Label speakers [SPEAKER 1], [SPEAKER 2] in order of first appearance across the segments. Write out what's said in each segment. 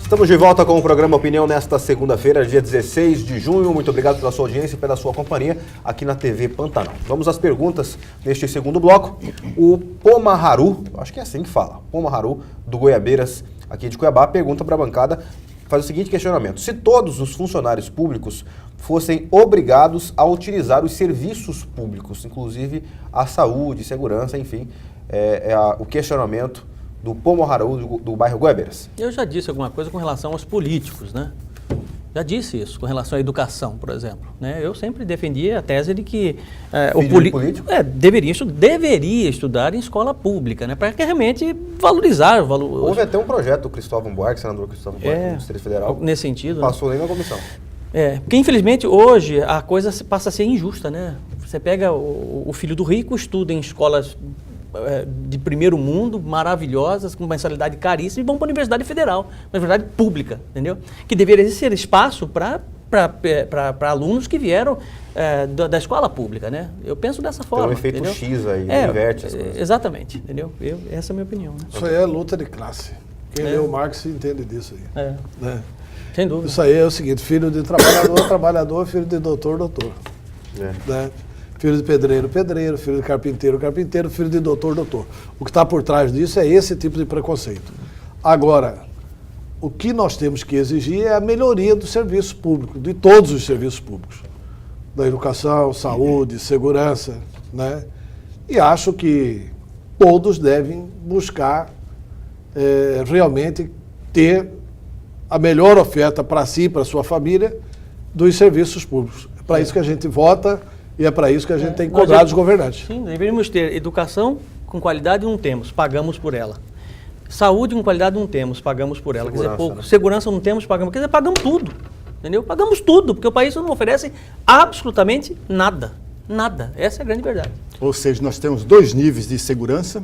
[SPEAKER 1] Estamos de volta com o programa Opinião nesta segunda-feira, dia 16 de junho. Muito obrigado pela sua audiência e pela sua companhia aqui na TV Pantanal. Vamos às perguntas neste segundo bloco. O Pomaharu, acho que é assim que fala, Pomaharu, do Goiabeiras, aqui de Cuiabá, pergunta para a bancada, faz o seguinte questionamento. Se todos os funcionários públicos fossem obrigados a utilizar os serviços públicos, inclusive a saúde, segurança, enfim, o questionamento do Pomaharu do bairro Goiabeiras.
[SPEAKER 2] Eu já disse alguma coisa com relação aos políticos, né? Já disse isso, com relação à educação, por exemplo. Né? Eu sempre defendi a tese de que o político deveria estudar em escola pública, né? Para realmente valorizar o valor.
[SPEAKER 1] Houve até um projeto do Cristóvão Buarque, senador Cristóvão Buarque, do Distrito Federal.
[SPEAKER 2] Nesse sentido.
[SPEAKER 1] Passou nem na comissão.
[SPEAKER 2] Porque infelizmente hoje a coisa passa a ser injusta, né? Você pega o filho do rico, estuda em escolas de primeiro mundo, maravilhosas, com mensalidade caríssima, e vão para a Universidade Federal, uma universidade pública, entendeu? Que deveria ser espaço para alunos que vieram da escola pública, né? Eu penso dessa forma.
[SPEAKER 1] Tem um efeito, entendeu? X aí, inverte as coisas. Exatamente, entendeu? Essa é a minha opinião. Né?
[SPEAKER 3] Isso aí é luta de classe. Quem lê o Marx entende disso aí. Né?
[SPEAKER 2] Sem dúvida.
[SPEAKER 3] Isso aí é o seguinte, filho de trabalhador, trabalhador, filho de doutor, doutor. Né? Filho de pedreiro, pedreiro, filho de carpinteiro, carpinteiro, filho de doutor, doutor. O que está por trás disso é esse tipo de preconceito. Agora, o que nós temos que exigir é a melhoria do serviço público, de todos os serviços públicos. Da educação, saúde, segurança, né? E acho que todos devem buscar realmente ter a melhor oferta para si, para sua família, dos serviços públicos. É para isso que a gente vota. E é para isso que a gente tem que cobrar dos governantes.
[SPEAKER 2] Sim, deveríamos ter educação com qualidade, não temos, pagamos por ela. Saúde com qualidade, não temos, pagamos por ela.
[SPEAKER 1] Segurança,
[SPEAKER 2] quer dizer, pouco. Né? Segurança não temos, pagamos. Quer dizer, pagamos tudo, entendeu? Pagamos tudo, porque o país não oferece absolutamente nada. Nada. Essa é a grande verdade.
[SPEAKER 4] Ou seja, nós temos 2 níveis de segurança,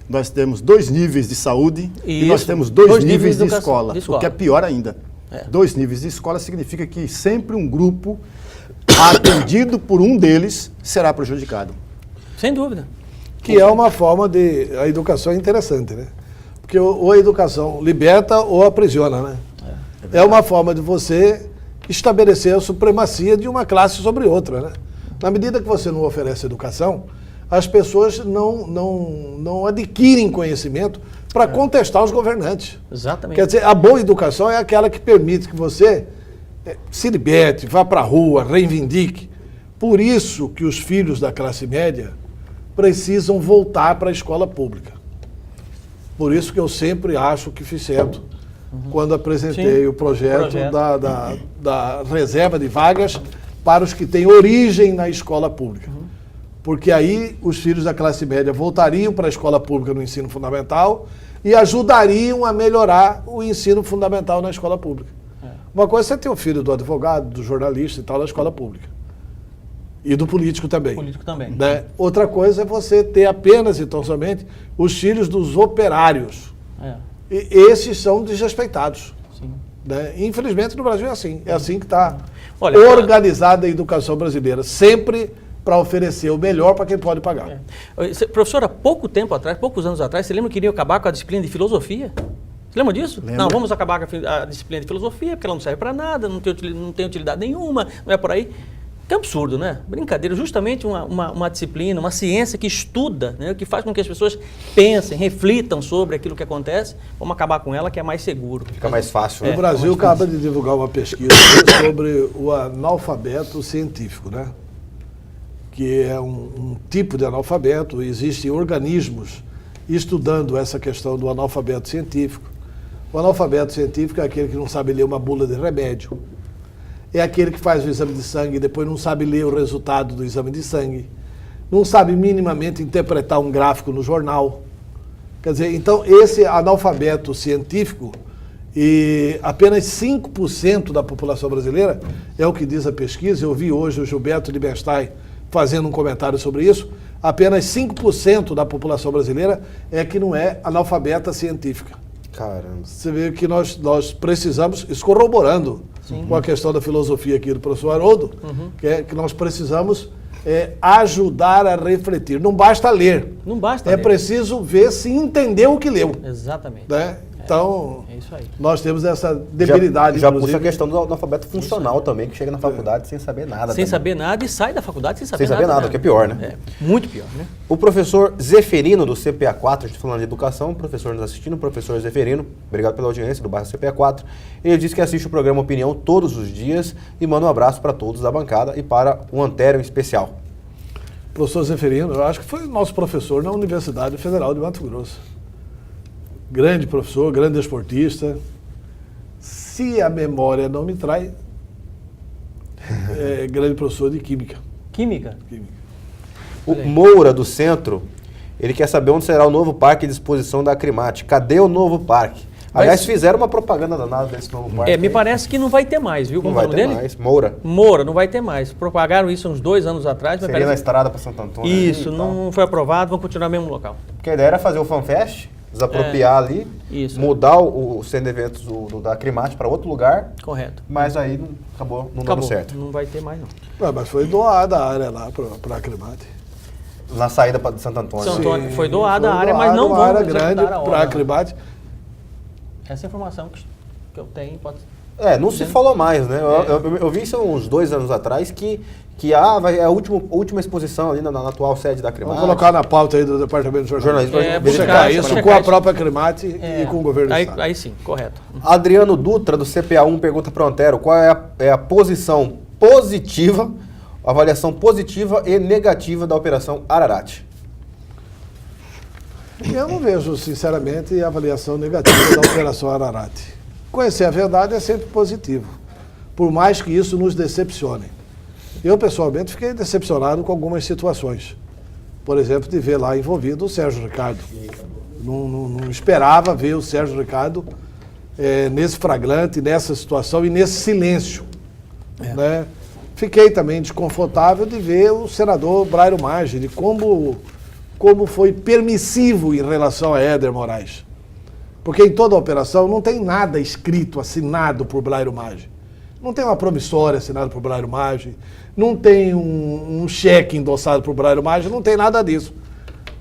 [SPEAKER 4] nós temos 2 níveis de saúde e nós temos 2 níveis de escola, o que é pior ainda. 2 níveis de escola significa que sempre um grupo atendido por um deles será prejudicado.
[SPEAKER 2] Sem dúvida.
[SPEAKER 3] Que é uma forma de... A educação é interessante, né? Porque ou a educação liberta ou aprisiona, né? É uma forma de você estabelecer a supremacia de uma classe sobre outra, né? Na medida que você não oferece educação, as pessoas não adquirem conhecimento para contestar os governantes.
[SPEAKER 2] Exatamente.
[SPEAKER 3] Quer dizer, a boa educação é aquela que permite que você se liberte, vá para a rua, reivindique. Por isso que os filhos da classe média precisam voltar para a escola pública. Por isso que eu sempre acho que fiz certo quando apresentei o projeto da reserva de vagas para os que têm origem na escola pública. Porque aí os filhos da classe média voltariam para a escola pública no ensino fundamental e ajudariam a melhorar o ensino fundamental na escola pública. Uma coisa é você ter o filho do advogado, do jornalista e tal na escola pública. E do político também. Né? Outra coisa é você ter apenas e tão somente os filhos dos operários. E esses são desrespeitados. Né? Infelizmente no Brasil é assim. É assim que está organizada a educação brasileira. Sempre para oferecer o melhor para quem pode pagar.
[SPEAKER 2] Professor, há poucos anos atrás, você lembra que iriam acabar com a disciplina de filosofia? Você lembra disso?
[SPEAKER 4] Lembra.
[SPEAKER 2] Não, vamos acabar com a disciplina de filosofia, porque ela não serve para nada, não tem utilidade nenhuma, não é por aí. Que absurdo, né? Brincadeira. Justamente uma disciplina, uma ciência que estuda, né? Que faz com que as pessoas pensem, reflitam sobre aquilo que acontece. Vamos acabar com ela, que é mais seguro.
[SPEAKER 1] Fica mais fácil, né?
[SPEAKER 3] O Brasil acaba de divulgar uma pesquisa sobre o analfabeto científico, né? Que é um tipo de analfabeto. Existem organismos estudando essa questão do analfabeto científico. O analfabeto científico é aquele que não sabe ler uma bula de remédio. É aquele que faz o exame de sangue e depois não sabe ler o resultado do exame de sangue. Não sabe minimamente interpretar um gráfico no jornal. Quer dizer, então esse analfabeto científico, e apenas 5% da população brasileira, é o que diz a pesquisa. Eu vi hoje o Gilberto Liebenstein fazendo um comentário sobre isso. Apenas 5% da população brasileira é que não é analfabeta científica.
[SPEAKER 1] Caramba.
[SPEAKER 3] Você vê que nós precisamos, isso corroborando com a questão da filosofia aqui do professor Haroldo, que nós precisamos ajudar a refletir. Não basta ler.
[SPEAKER 2] Não basta
[SPEAKER 3] ler.
[SPEAKER 2] ler.
[SPEAKER 3] Preciso ver se entendeu o que leu.
[SPEAKER 2] Exatamente.
[SPEAKER 3] Né? Então,
[SPEAKER 2] é isso aí.
[SPEAKER 3] nós temos essa debilidade.
[SPEAKER 1] Já puxa a questão do analfabeto funcional também, que chega na faculdade sem saber nada.
[SPEAKER 2] Sem saber nada e sai da faculdade sem saber nada,
[SPEAKER 1] que é pior, né?
[SPEAKER 2] É, muito pior, né?
[SPEAKER 1] O professor Zeferino, do CPA4, a gente falando de educação, professor nos assistindo, professor Zeferino, obrigado pela audiência, do bairro CPA4. Ele diz que assiste o programa Opinião todos os dias e manda um abraço para todos da bancada e para o Antério em especial.
[SPEAKER 3] Professor Zeferino, eu acho que foi nosso professor na Universidade Federal de Mato Grosso. Grande professor, grande esportista. Se a memória não me trai, é grande professor de Química.
[SPEAKER 2] Química?
[SPEAKER 1] O Moura, do Centro, ele quer saber onde será o novo parque de exposição da Acrimate. Cadê o novo parque? Aliás, fizeram uma propaganda danada desse novo parque.
[SPEAKER 2] Me parece que não vai ter mais, viu?
[SPEAKER 1] Não vai ter mais. Moura.
[SPEAKER 2] Moura, não vai ter mais. Propagaram isso uns 2 anos atrás.
[SPEAKER 1] Seria na estrada para Santo Antônio.
[SPEAKER 2] Isso, não foi aprovado, vão continuar no mesmo local.
[SPEAKER 1] Porque a ideia era fazer o FanFest, desapropriar ali, mudar o centro de eventos da Acrimate para outro lugar.
[SPEAKER 2] Correto.
[SPEAKER 1] Mas aí acabou não dando certo.
[SPEAKER 2] Não vai ter mais, não.
[SPEAKER 3] Mas foi doada a área lá para a Acrimate.
[SPEAKER 1] Na saída de Santo Antônio.
[SPEAKER 2] Santo Antônio foi doada a área, mas não vão
[SPEAKER 3] área grande para a Acrimate.
[SPEAKER 2] Essa informação que eu tenho pode...
[SPEAKER 1] Não se falou mais, né? Eu vi isso uns 2 anos atrás que vai a última exposição ali na atual sede da Acrimate.
[SPEAKER 3] Vamos colocar na pauta aí do Departamento de Jornalismo. Checar isso com a própria Acrimate e com o governo do Estado.
[SPEAKER 2] Aí sim, correto.
[SPEAKER 1] Adriano Dutra, do CPA1, pergunta para o Antero qual é a posição positiva, avaliação positiva e negativa da Operação Ararat.
[SPEAKER 3] Eu não vejo, sinceramente, avaliação negativa da Operação Ararat. Conhecer a verdade é sempre positivo, por mais que isso nos decepcione. Eu, pessoalmente, fiquei decepcionado com algumas situações. Por exemplo, de ver lá envolvido o Sérgio Ricardo. Não esperava ver o Sérgio Ricardo nesse flagrante, nessa situação e nesse silêncio. Né? Fiquei também desconfortável de ver o senador Brairo Maggi, de como foi permissivo em relação a Éder Moraes. Porque em toda a operação não tem nada escrito, assinado por Brairo Maggi. Não tem uma promissória assinada por Brairo Maggi, não tem um cheque endossado por Brairo Maggi, não tem nada disso.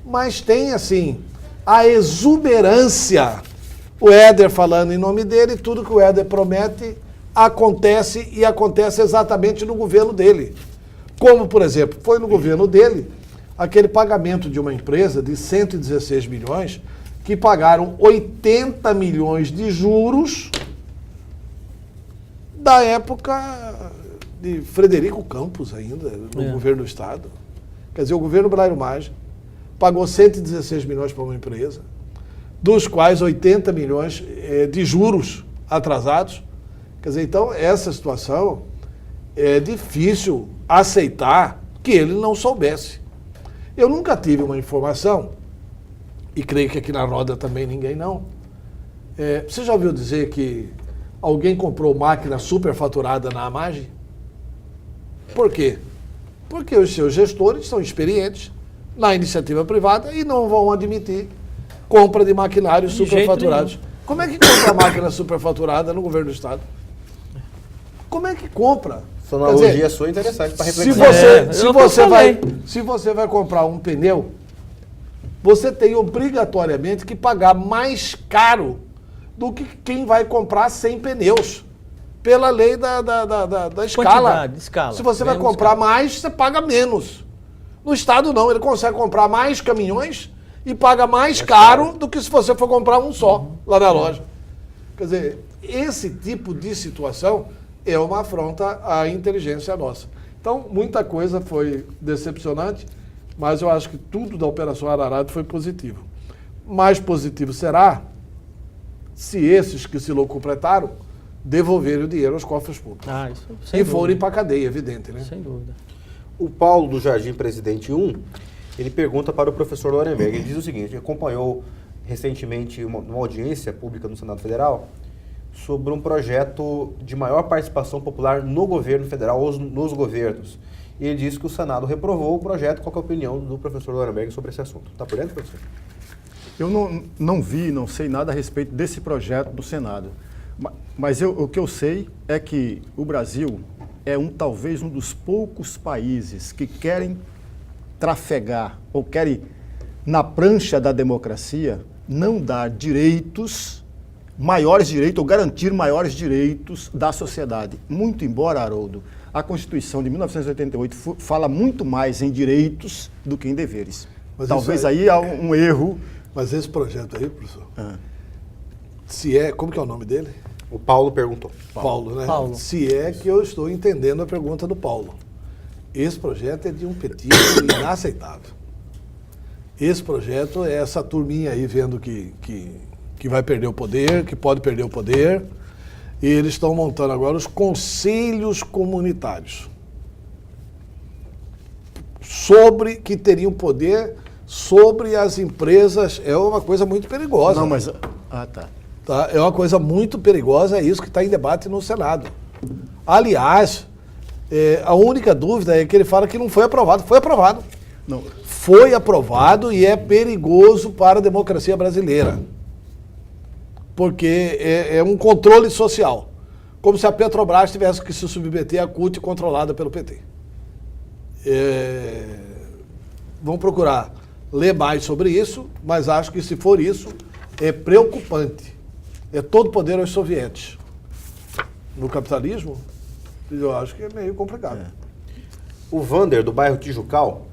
[SPEAKER 3] Mas tem, assim, a exuberância, o Éder falando em nome dele, tudo que o Éder promete acontece e acontece exatamente no governo dele. Como, por exemplo, foi no governo dele aquele pagamento de uma empresa de 116 milhões que pagaram 80 milhões de juros da época de Frederico Campos ainda, no governo do Estado. Quer dizer, o governo Brairo Maggi pagou 116 milhões para uma empresa, dos quais 80 milhões de juros atrasados. Quer dizer, então, essa situação é difícil aceitar que ele não soubesse. Eu nunca tive uma informação, e creio que aqui na roda também ninguém não. Você já ouviu dizer que alguém comprou máquina superfaturada na Amage? Por quê? Porque os seus gestores são experientes na iniciativa privada e não vão admitir compra de maquinários superfaturados. Como é que compra máquina superfaturada no governo do Estado? Como é que compra?
[SPEAKER 1] Essa analogia sua é interessante para refletir.
[SPEAKER 3] Se você vai comprar um pneu, você tem obrigatoriamente que pagar mais caro do que quem vai comprar 100 pneus. Pela lei da escala. Se você vai comprar mais, você paga menos. No Estado não, ele consegue comprar mais caminhões e paga mais caro do que se você for comprar um só lá na loja. Quer dizer, esse tipo de situação é uma afronta à inteligência nossa. Então, muita coisa foi decepcionante, mas eu acho que tudo da Operação Ararat foi positivo. Mais positivo será se esses que se locupletaram devolverem o dinheiro aos cofres públicos. E forem para a cadeia, evidente, né?
[SPEAKER 2] Sem dúvida.
[SPEAKER 1] O Paulo do Jardim Presidente 1, ele pergunta para o professor Lorenberg, ele diz o seguinte, ele acompanhou recentemente uma audiência pública no Senado Federal sobre um projeto de maior participação popular no governo federal, ou nos governos. E ele disse que o Senado reprovou o projeto. Qual é a opinião do professor Lorenberg sobre esse assunto? Está por dentro, professor?
[SPEAKER 4] Eu não sei nada a respeito desse projeto do Senado. Mas o que eu sei é que o Brasil é talvez um dos poucos países que querem trafegar ou querem, na prancha da democracia, não dar direitos maiores direitos ou garantir maiores direitos da sociedade. Muito embora, Haroldo, a Constituição de 1988 fala muito mais em direitos do que em deveres. Mas talvez aí há um erro.
[SPEAKER 3] Mas esse projeto aí, professor, como que é o nome dele?
[SPEAKER 1] O Paulo perguntou.
[SPEAKER 3] Paulo, né?
[SPEAKER 2] Paulo.
[SPEAKER 3] Se é que eu estou entendendo a pergunta do Paulo. Esse projeto é de um petismo inaceitável. Esse projeto é essa turminha aí vendo que vai perder o poder, que pode perder o poder, e eles estão montando agora os conselhos comunitários que teriam poder sobre as empresas. É uma coisa muito perigosa.
[SPEAKER 4] Não, mas... Tá,
[SPEAKER 3] é uma coisa muito perigosa, é isso que está em debate no Senado. Aliás, a única dúvida é que ele fala que não foi aprovado. Foi aprovado.
[SPEAKER 4] Não.
[SPEAKER 3] Foi aprovado e é perigoso para a democracia brasileira. Porque é um controle social. Como se a Petrobras tivesse que se submeter à CUT controlada pelo PT. Vamos procurar ler mais sobre isso, mas acho que se for isso, é preocupante. É todo poder aos sovietes. No capitalismo, eu acho que é meio complicado.
[SPEAKER 1] O Vander, do bairro Tijucal,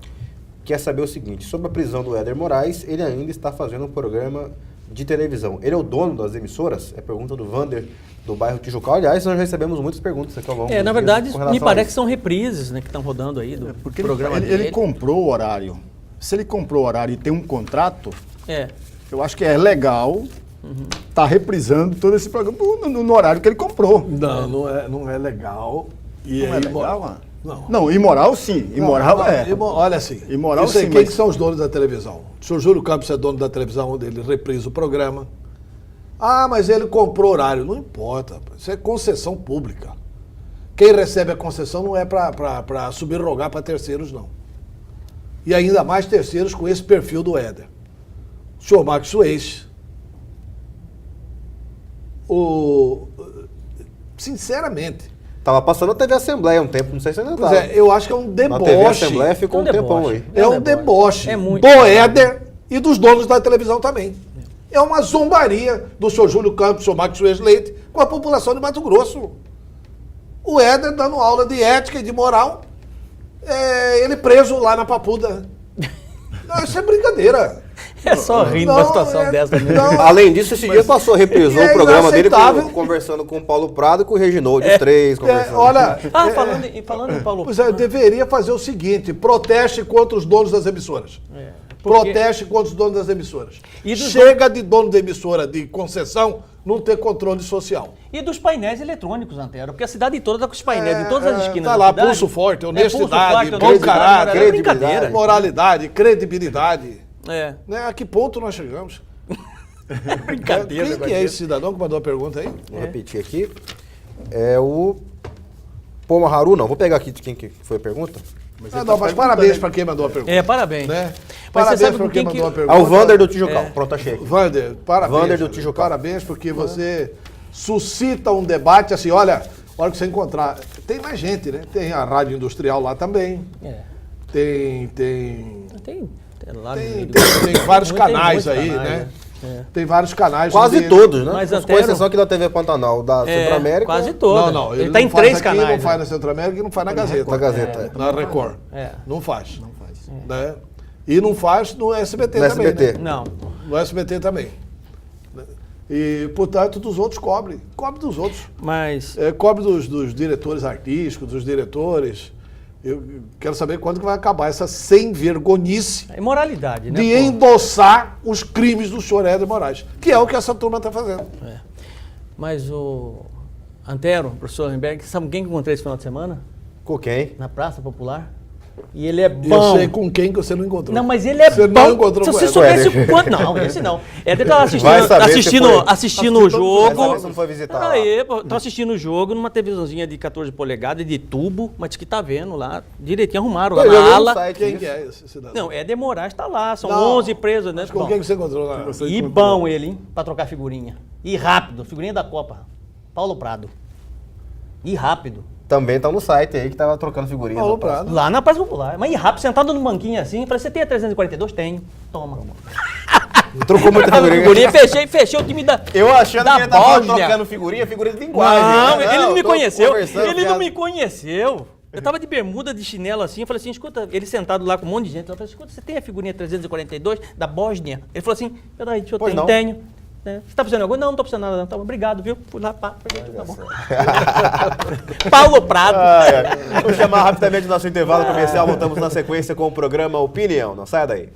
[SPEAKER 1] quer saber o seguinte: sobre a prisão do Éder Moraes, ele ainda está fazendo um programa de televisão. Ele é o dono das emissoras? É pergunta do Vander, do bairro Tijucal. Aliás, nós recebemos muitas perguntas aqui ao longo
[SPEAKER 2] na verdade, me parece que são reprises, né, que estão rodando aí do programa dele.
[SPEAKER 4] Ele comprou o horário. Se ele comprou o horário e tem um contrato, eu acho que é legal estar reprisando todo esse programa no horário que ele comprou.
[SPEAKER 3] Não é legal. E
[SPEAKER 4] não é legal, mano? Não, imoral sim. Imoral
[SPEAKER 3] olha assim.
[SPEAKER 4] Imoral
[SPEAKER 3] sim.
[SPEAKER 4] Quem
[SPEAKER 3] que são os donos da televisão? O senhor Júlio Campos é dono da televisão, onde ele reprisa o programa. Ah, mas ele comprou horário. Não importa. Isso é concessão pública. Quem recebe a concessão não é para subrogar para terceiros, não. E ainda mais terceiros com esse perfil do Éder. O senhor Max Suez. Sinceramente.
[SPEAKER 1] Estava passando na TV Assembleia um tempo, não sei se ainda estava.
[SPEAKER 3] Eu acho que é um deboche.
[SPEAKER 1] Na TV Assembleia ficou um tempão aí.
[SPEAKER 3] É um deboche
[SPEAKER 2] muito
[SPEAKER 3] do Éder e dos donos da televisão também. É uma zombaria do senhor Júlio Campos, do senhor Max Suez Leite, com a população de Mato Grosso. O Éder dando aula de ética e de moral, ele preso lá na Papuda. Não, isso é brincadeira.
[SPEAKER 2] É só rindo uma situação dessa mesmo.
[SPEAKER 1] Além disso, esse dia reprisou o programa dele conversando com o Paulo Prado e com o Reginaldo, os três conversando.
[SPEAKER 2] Falando em Paulo
[SPEAKER 3] Prado. Deveria fazer o seguinte: proteste contra os donos das emissoras. Proteste contra os donos das emissoras. Chega de dono da emissora de concessão não ter controle social.
[SPEAKER 2] E dos painéis eletrônicos, Antero, porque a cidade toda está com os painéis em todas as esquinas
[SPEAKER 3] da cidade. Tá lá, pulso forte, honestidade, bom caráter, credibilidade, moralidade, credibilidade. A que ponto nós chegamos?
[SPEAKER 2] Brincadeira.
[SPEAKER 3] Quem que é esse cidadão que mandou a pergunta aí?
[SPEAKER 1] Vou repetir aqui. É o Poma Haru, não. Vou pegar aqui de quem que foi a pergunta.
[SPEAKER 3] Mas parabéns para quem mandou a pergunta.
[SPEAKER 2] Parabéns.
[SPEAKER 3] Né?
[SPEAKER 2] Parabéns
[SPEAKER 3] para quem mandou a pergunta.
[SPEAKER 1] Ao Vander do Tijucal. Pronto, achei aqui.
[SPEAKER 3] Vander, parabéns.
[SPEAKER 1] Vander do Tijucal.
[SPEAKER 3] Parabéns, porque você suscita um debate assim, olha, a hora que você encontrar. Tem mais gente, né? Tem a Rádio Industrial lá também. Tem vários canais aí, né? Tem vários canais.
[SPEAKER 1] Quase todos, né?
[SPEAKER 2] Mas
[SPEAKER 1] com exceção aqui da TV Pantanal, da Centro-América.
[SPEAKER 2] Quase todos.
[SPEAKER 3] Não,
[SPEAKER 2] ele está em 3 canais.
[SPEAKER 3] Não faz na Centro-América e não faz na Gazeta.
[SPEAKER 1] Na Gazeta.
[SPEAKER 3] Na Record. Não faz. Né? E não faz no SBT também.
[SPEAKER 1] SBT.
[SPEAKER 3] Né?
[SPEAKER 2] Não.
[SPEAKER 3] No SBT também. E, portanto, dos outros cobre. Cobre dos outros.
[SPEAKER 2] Mas...
[SPEAKER 3] cobre dos diretores artísticos, dos diretores. Eu quero saber quando que vai acabar essa sem-vergonhice
[SPEAKER 2] é imoralidade, né?
[SPEAKER 3] De endossar os crimes do senhor Éder Moraes, que é o que essa turma está fazendo.
[SPEAKER 2] Mas o Antero, professor Lemberg, sabe quem que eu encontrei esse final de semana?
[SPEAKER 1] Com quem?
[SPEAKER 2] Na Praça Popular. E ele é bom.
[SPEAKER 3] Eu sei com quem que você não encontrou.
[SPEAKER 2] Não, mas ele é
[SPEAKER 3] você
[SPEAKER 2] bom.
[SPEAKER 3] Não encontrou
[SPEAKER 2] se
[SPEAKER 3] com
[SPEAKER 2] você soubesse o quanto... Não, esse não. Ele estava assistindo o jogo.
[SPEAKER 1] Não foi visitar
[SPEAKER 2] aí, tô assistindo o jogo numa televisãozinha de 14 polegadas, de tubo, mas que tá vendo lá, direitinho, arrumaram lá na ala.
[SPEAKER 3] Quem que é esse cidadão?
[SPEAKER 2] Não, Éder Moraes tá lá, são 11 presos, né?
[SPEAKER 3] Mas com quem que você encontrou lá?
[SPEAKER 2] E bom ele, hein, pra trocar figurinha. E rápido, figurinha da Copa. Paulo Prado. E rápido.
[SPEAKER 1] Também tá no site aí que tava trocando figurinha.
[SPEAKER 3] Paulo Prado.
[SPEAKER 2] Lá na Praça Popular. Mas e rápido, sentado no banquinho assim, falei, você tem a 342? Tenho. Toma.
[SPEAKER 1] Trocou muita figurinha.
[SPEAKER 2] Fechei o time da
[SPEAKER 1] Eu achando
[SPEAKER 2] da
[SPEAKER 1] que ele tava
[SPEAKER 2] Bósnia.
[SPEAKER 1] trocando figurinha de linguagem.
[SPEAKER 2] Não, ele não me conheceu. Ele não
[SPEAKER 1] me...
[SPEAKER 2] me conheceu. Eu tava de bermuda, de chinelo assim, eu falei assim, escuta, ele sentado lá com um monte de gente, eu falei, escuta, você tem a figurinha 342 da Bósnia? Ele falou assim, peraí, deixa eu ter, tenho. Você tá precisando de alguma? Não, não tô precisando nada, não. Tá bom, obrigado, viu? Fui lá, pá, tá bom. Paulo Prado.
[SPEAKER 1] Vou chamar rapidamente o nosso intervalo comercial, voltamos na sequência com o programa Opinião. Não saia daí.